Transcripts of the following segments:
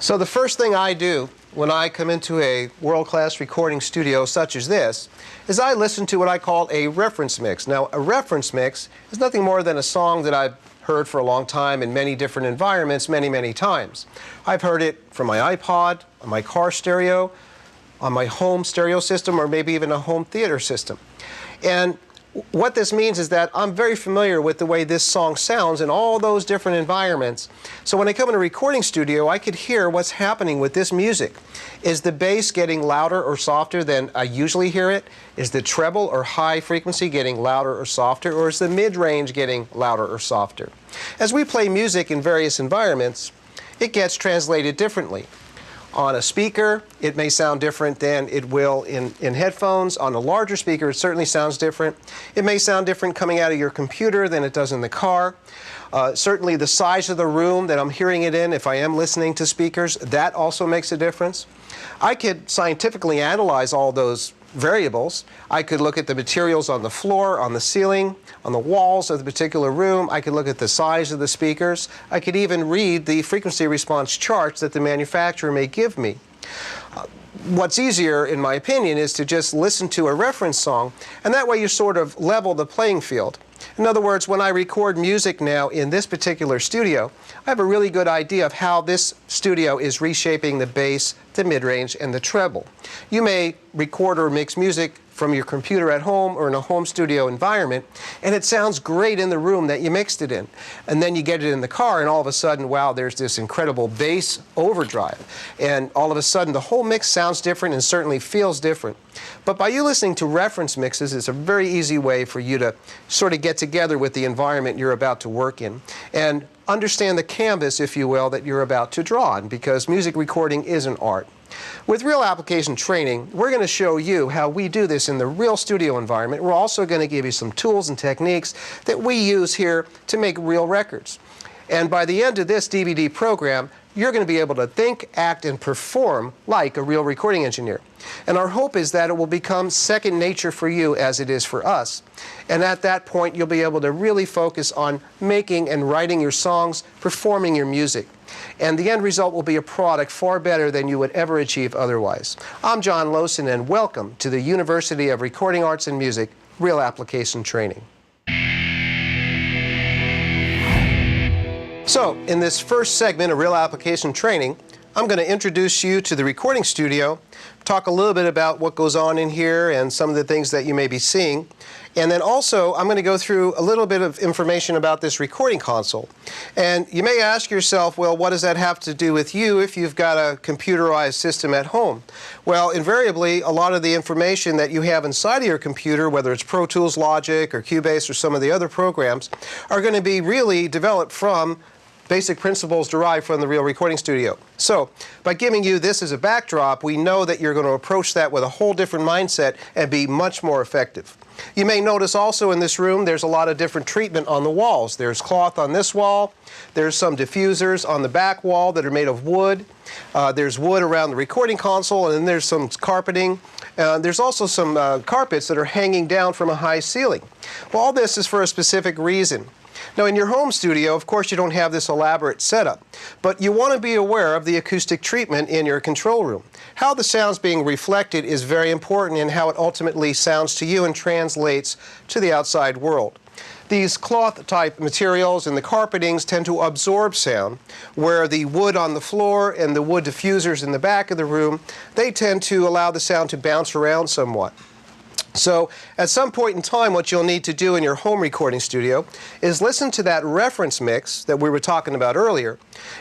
So the first thing I do when I come into a world-class recording studio such as this is I listen to what I call a reference mix. Now, a reference mix is nothing more than a song that I've heard for a long time in many different environments many times. I've heard it from my iPod, on my car stereo, on my home stereo system, or maybe even a home theater system. And what this means is that I'm very familiar with the way this song sounds in all those different environments. So when I come in a recording studio, I could hear what's happening with this music. Is the bass getting louder or softer than I usually hear it? Is the treble or high frequency getting louder or softer? Or is the mid-range getting louder or softer? As we play music in various environments, it gets translated differently. On a speaker, it may sound different than it will in headphones. On a larger speaker, it certainly sounds different. It may sound different coming out of your computer than it does in the car. Certainly the size of the room that I'm hearing it in, if I am listening to speakers, that also makes a difference. I could scientifically analyze all those variables. I could look at the materials on the floor, on the ceiling, on the walls of the particular room. I could look at the size of the speakers. I could even read the frequency response charts that the manufacturer may give me. What's easier, in my opinion, is to just listen to a reference song, and that way you sort of level the playing field. In other words, when I record music now in this particular studio, I have a really good idea of how this studio is reshaping the bass, the mid-range, and the treble. You may record or mix music from your computer at home or in a home studio environment, and it sounds great in the room that you mixed it in. And then you get it in the car, and all of a sudden, wow, there's this incredible bass overdrive. And all of a sudden, the whole mix sounds different and certainly feels different. But by you listening to reference mixes, it's a very easy way for you to sort of get together with the environment you're about to work in and understand the canvas, if you will, that you're about to draw on, because music recording is an art. With real application training, we're going to show you how we do this in the real studio environment. We're also going to give you some tools and techniques that we use here to make real records. And by the end of this DVD program, you're going to be able to think, act, and perform like a real recording engineer. And our hope is that it will become second nature for you as it is for us. And at that point, you'll be able to really focus on making and writing your songs, performing your music. And the end result will be a product far better than you would ever achieve otherwise. I'm John Lowson, and welcome to the University of Recording Arts and Music, Real Application Training. So, in this first segment of Real Application Training, I'm going to introduce you to the recording studio, talk a little bit about what goes on in here and some of the things that you may be seeing. And then also, I'm going to go through a little bit of information about this recording console. And you may ask yourself, well, what does that have to do with you if you've got a computerized system at home? Well, invariably, a lot of the information that you have inside of your computer, whether it's Pro Tools, Logic, or Cubase, or some of the other programs, are going to be really developed from basic principles derived from the real recording studio. So, by giving you this as a backdrop, we know that you're going to approach that with a whole different mindset and be much more effective. You may notice also in this room there's a lot of different treatment on the walls. There's cloth on this wall, there's some diffusers on the back wall that are made of wood, there's wood around the recording console, and then there's some carpeting. There's also some carpets that are hanging down from a high ceiling. Well, all this is for a specific reason. Now, in your home studio, of course, you don't have this elaborate setup, but you want to be aware of the acoustic treatment in your control room. How the sound's being reflected is very important in how it ultimately sounds to you and translates to the outside world. These cloth-type materials and the carpetings tend to absorb sound, where the wood on the floor and the wood diffusers in the back of the room, they tend to allow the sound to bounce around somewhat. So, at some point in time, what you'll need to do in your home recording studio is listen to that reference mix that we were talking about earlier,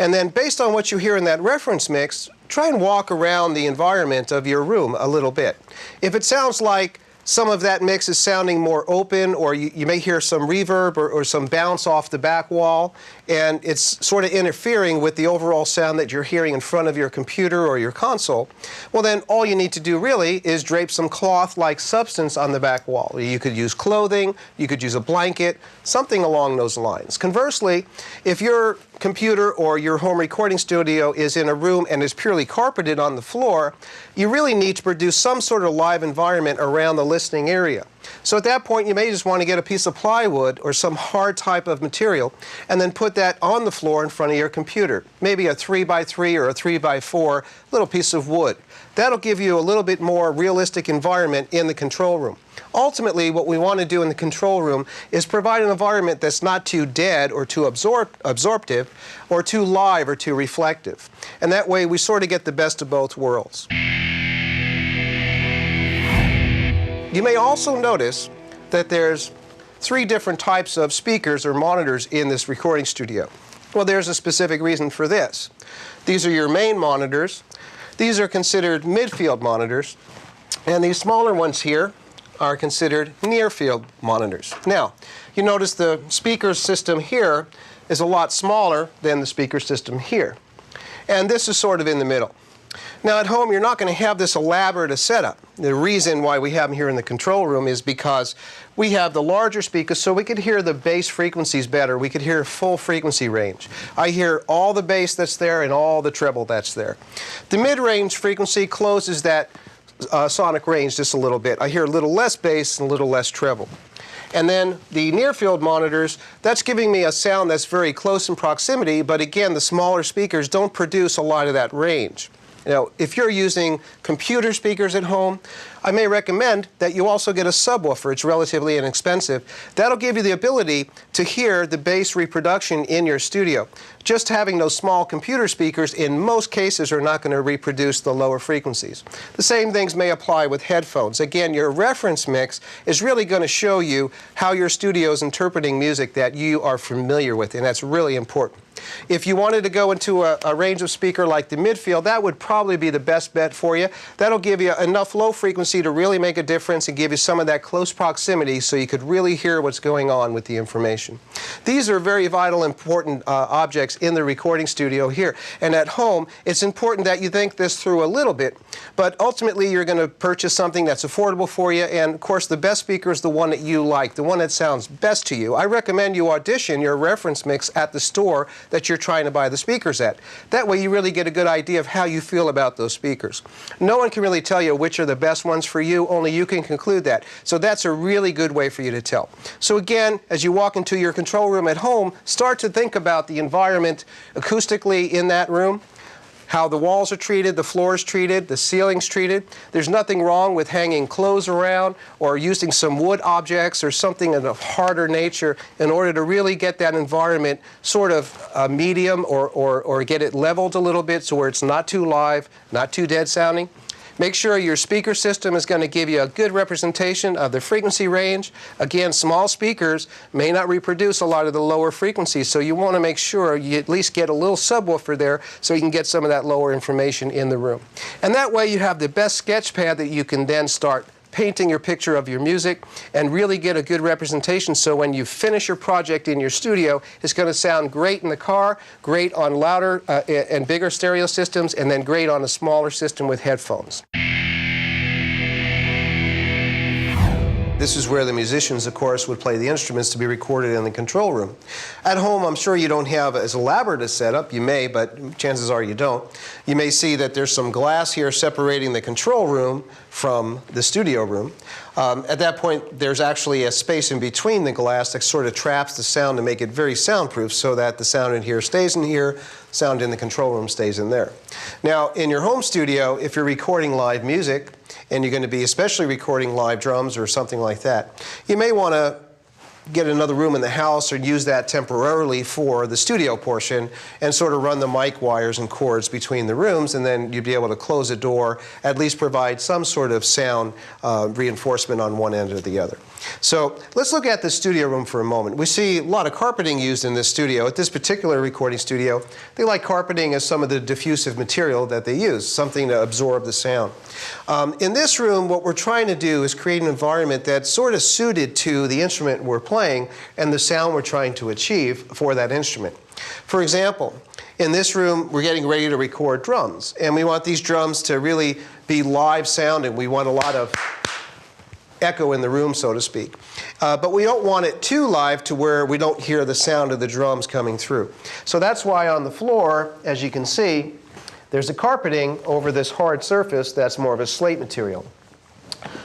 and then based on what you hear in that reference mix, try and walk around the environment of your room a little bit. If it sounds like some of that mix is sounding more open, or you may hear some reverb or some bounce off the back wall, and it's sort of interfering with the overall sound that you're hearing in front of your computer or your console, well then all you need to do really is drape some cloth-like substance on the back wall. You could use clothing, you could use a blanket, something along those lines. Conversely, if your computer or your home recording studio is in a room and is purely carpeted on the floor, you really need to produce some sort of live environment around the listening area. So at that point, you may just want to get a piece of plywood or some hard type of material and then put that on the floor in front of your computer. Maybe a 3x3 or a 3x4 little piece of wood. That'll give you a little bit more realistic environment in the control room. Ultimately, what we want to do in the control room is provide an environment that's not too dead or too absorptive or too live or too reflective. And that way we sort of get the best of both worlds. You may also notice that there's 3 different types of speakers or monitors in this recording studio. Well, there's a specific reason for this. These are your main monitors. These are considered midfield monitors, and these smaller ones here are considered near-field monitors. Now, you notice the speaker system here is a lot smaller than the speaker system here, and this is sort of in the middle. Now at home, you're not going to have this elaborate a setup. The reason why we have them here in the control room is because we have the larger speakers so we could hear the bass frequencies better. We could hear full frequency range. I hear all the bass that's there and all the treble that's there. The mid-range frequency closes that sonic range just a little bit. I hear a little less bass and a little less treble. And then the near-field monitors, that's giving me a sound that's very close in proximity, but again, the smaller speakers don't produce a lot of that range. Now, if you're using computer speakers at home, I may recommend that you also get a subwoofer. It's relatively inexpensive. That'll give you the ability to hear the bass reproduction in your studio. Just having those small computer speakers in most cases are not going to reproduce the lower frequencies. The same things may apply with headphones. Again, your reference mix is really going to show you how your studio is interpreting music that you are familiar with, and that's really important. If you wanted to go into a range of speaker like the midfield, that would probably be the best bet for you. That'll give you enough low frequency to really make a difference and give you some of that close proximity so you could really hear what's going on with the information. These are very vital, important objects in the recording studio here. And at home, it's important that you think this through a little bit, but ultimately you're going to purchase something that's affordable for you, and of course the best speaker is the one that you like, the one that sounds best to you. I recommend you audition your reference mix at the store that you're trying to buy the speakers at. That way you really get a good idea of how you feel about those speakers. No one can really tell you which are the best ones for you, only you can conclude that. So that's a really good way for you to tell. So again, as you walk into your control room at home, start to think about the environment acoustically in that room, how the walls are treated, the floor is treated, the ceiling's treated. There's nothing wrong with hanging clothes around or using some wood objects or something of a harder nature in order to really get that environment sort of medium or get it leveled a little bit so where it's not too live, not too dead sounding. Make sure your speaker system is going to give you a good representation of the frequency range. Again, small speakers may not reproduce a lot of the lower frequencies, so you want to make sure you at least get a little subwoofer there so you can get some of that lower information in the room. And that way you have the best sketch pad that you can then start painting your picture of your music and really get a good representation so when you finish your project in your studio, it's going to sound great in the car, great on louder and bigger stereo systems, and then great on a smaller system with headphones. This is where the musicians, of course, would play the instruments to be recorded in the control room. At home, I'm sure you don't have as elaborate a setup. You may, but chances are you don't. You may see that there's some glass here separating the control room from the studio room. At that point, there's actually a space in between the glass that sort of traps the sound to make it very soundproof so that the sound in here stays in here, sound in the control room stays in there. Now, in your home studio, if you're recording live music, and you're going to be especially recording live drums or something like that, you may want to get another room in the house or use that temporarily for the studio portion and sort of run the mic wires and cords between the rooms, and then you'd be able to close the door, at least provide some sort of sound reinforcement on one end or the other. So let's look at the studio room for a moment. We see a lot of carpeting used in this studio. At this particular recording studio, they like carpeting as some of the diffusive material that they use, something to absorb the sound. In this room, what we're trying to do is create an environment that's sort of suited to the instrument we're playing and the sound we're trying to achieve for that instrument. For example, in this room, we're getting ready to record drums, and we want these drums to really be live sounding. We want a lot of echo in the room, so to speak. But we don't want it too live to where we don't hear the sound of the drums coming through. So that's why on the floor, as you can see, there's a carpeting over this hard surface that's more of a slate material.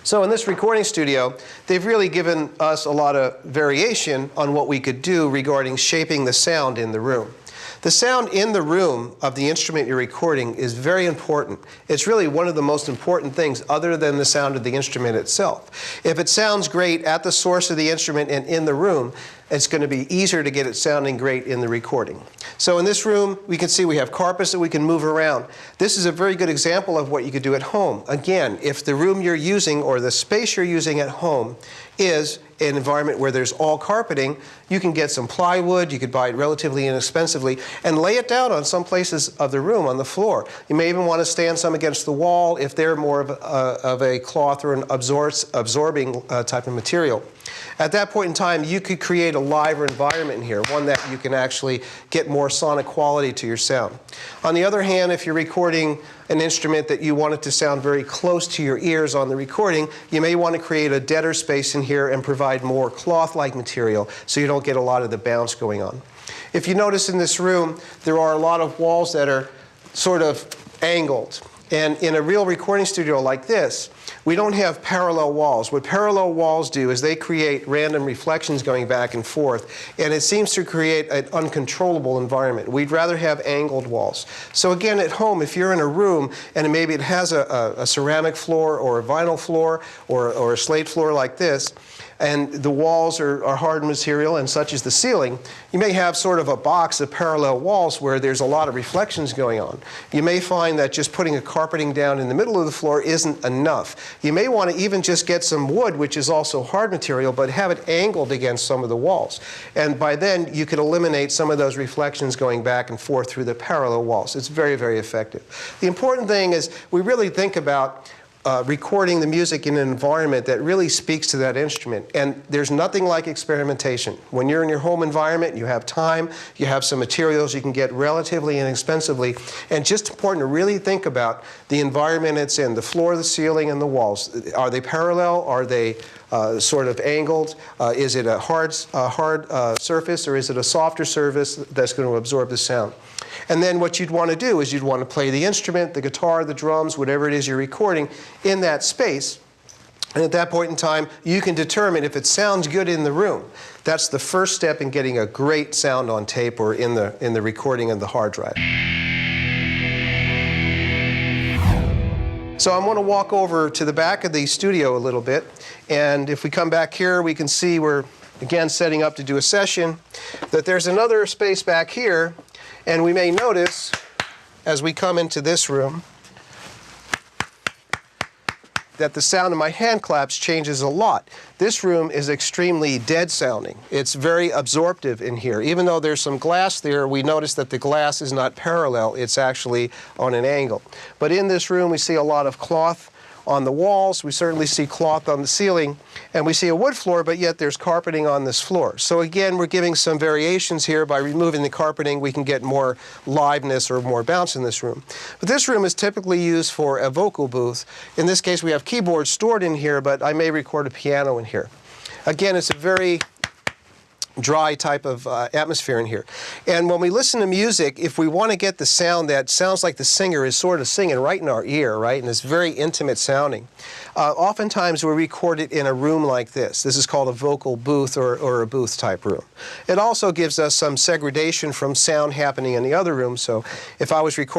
So in this recording studio, they've really given us a lot of variation on what we could do regarding shaping the sound in the room. The sound in the room of the instrument you're recording is very important. It's really one of the most important things other than the sound of the instrument itself. If it sounds great at the source of the instrument and in the room, it's going to be easier to get it sounding great in the recording. So in this room, we can see we have carpets that we can move around. This is a very good example of what you could do at home. Again, if the room you're using or the space you're using at home is an environment where there's all carpeting, you can get some plywood, you could buy it relatively inexpensively, and lay it down on some places of the room on the floor. You may even want to stand some against the wall if they're more of a cloth or an absorbing type of material. At that point in time, you could create a liver environment in here, one that you can actually get more sonic quality to your sound. On the other hand, if you're recording an instrument that you want it to sound very close to your ears on the recording, you may want to create a deader space in here and provide more cloth-like material so you don't get a lot of the bounce going on. If you notice in this room, there are a lot of walls that are sort of angled. And in a real recording studio like this, we don't have parallel walls. What parallel walls do is they create random reflections going back and forth, and it seems to create an uncontrollable environment. We'd rather have angled walls. So again, at home, if you're in a room and maybe it has a ceramic floor or a vinyl floor or a slate floor like this, and the walls are hard material, and such is the ceiling, you may have sort of a box of parallel walls where there's a lot of reflections going on. You may find that just putting a carpeting down in the middle of the floor isn't enough. You may want to even just get some wood, which is also hard material, but have it angled against some of the walls. And by then, you could eliminate some of those reflections going back and forth through the parallel walls. It's very, very effective. The important thing is we really think about recording the music in an environment that really speaks to that instrument. And there's nothing like experimentation. When you're in your home environment, you have time, you have some materials you can get relatively inexpensively, and just important to really think about the environment it's in, the floor, the ceiling, and the walls. Are they parallel? Are they sort of angled? Is it a hard surface, or is it a softer surface that's going to absorb the sound? And then what you'd want to do is you'd want to play the instrument, the guitar, the drums, whatever it is you're recording in that space. And at that point in time, you can determine if it sounds good in the room. That's the first step in getting a great sound on tape or in the recording of the hard drive. So I'm going to walk over to the back of the studio a little bit. And if we come back here, we can see we're, again, setting up to do a session, that there's another space back here. And we may notice, as we come into this room, that the sound of my hand claps changes a lot. This room is extremely dead sounding. It's very absorptive in here. Even though there's some glass there, we notice that the glass is not parallel. It's actually on an angle. But in this room, we see a lot of cloth on the walls. We certainly see cloth on the ceiling, and we see a wood floor, but yet there's carpeting on this floor. So again, we're giving some variations here. By removing the carpeting, we can get more liveness or more bounce in this room. But this room is typically used for a vocal booth. In this case, we have keyboards stored in here, but I may record a piano in here. Again, it's a very dry type of atmosphere in here. And when we listen to music, if we want to get the sound that sounds like the singer is sort of singing right in our ear, right, and it's very intimate sounding, oftentimes we record it in a room like this. This is called a vocal booth or a booth type room. It also gives us some segregation from sound happening in the other room. So if I was recording